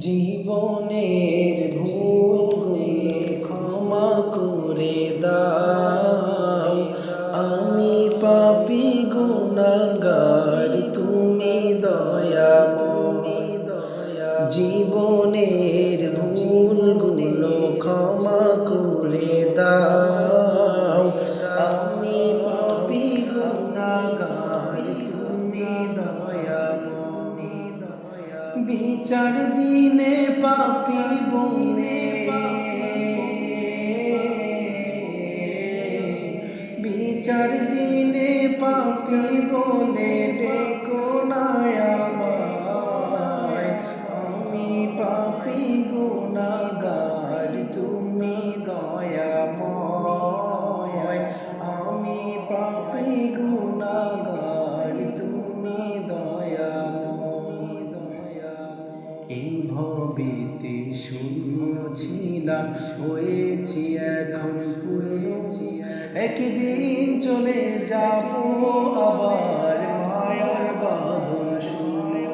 জীবনের ভুলগুলো ক্ষমা করে দাও। আমি পাপী গুনাহগার, তুমি দয়াময়। জীবনের ভুলগুলো ক্ষমা করে দাও। আমি পাপী গুনাহগার, তুমি দয়াময়। বিচার দিনে পাপী বনে, বিচার দিনে পাপী বনে ডেকো না আমায়। আমি পাপী গুনাহগার, তুমি দয়াময়। আমি পাপী গুনাহগার, তুমি দয়াময়। এই ভবেতে শূন্য ছিলাম, হয়েছি এখন পুরেছি। একদিন চলে যাব আবার মায়ার বাঁধন শুনে।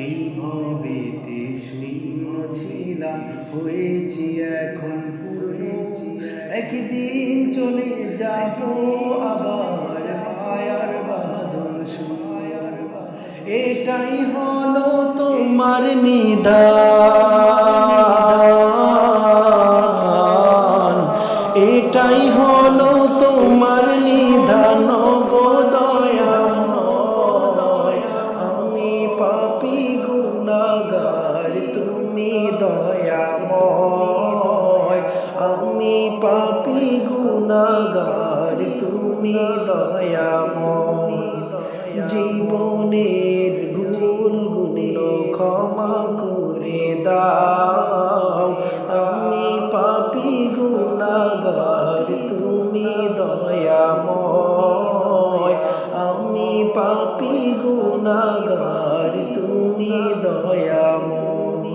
এই ভবেতে শূন্য ছিলাম, হয়েছি এখন পুরেছি। একদিন চলে যাব আবার মায়ার বাঁধন শুনে। এটাই হলো তোমার নিদান, এটাই হলো তোমার নিদান গো দয়াময়। আমি পাপী গুনাহগার, তুমি দয়াময়। আমি পাপী গুনাহগার, তুমি দয়াময়। জীবনের ভুলগুলো ক্ষমা করে দাও। আমি পাপী গুনাহগার, তুমি দয়াময়। আমি পাপী গুনাহগার, তুমি দয়াময়।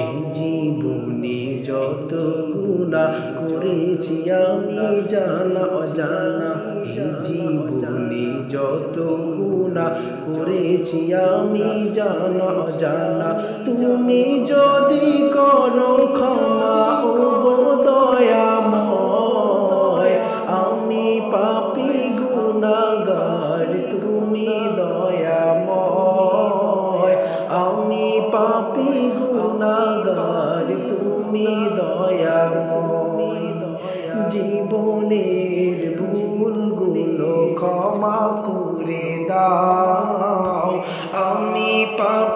এই জীবনে যত গুনাহ করেছি আমি জানা অজানা, এই জীবনে যত গুনাহ করেছি আমি জানা অজানা, তুমি যদি করো ক্ষমা ও গো দয়াময়। আমি পাপী গুনাহগার, তুমি দয়াময়। আমি পাপী গুনাহগার, তুমি দয়াময়। জীবনের ভুলগুলো ক্ষমা করে দাও। আমি পাপী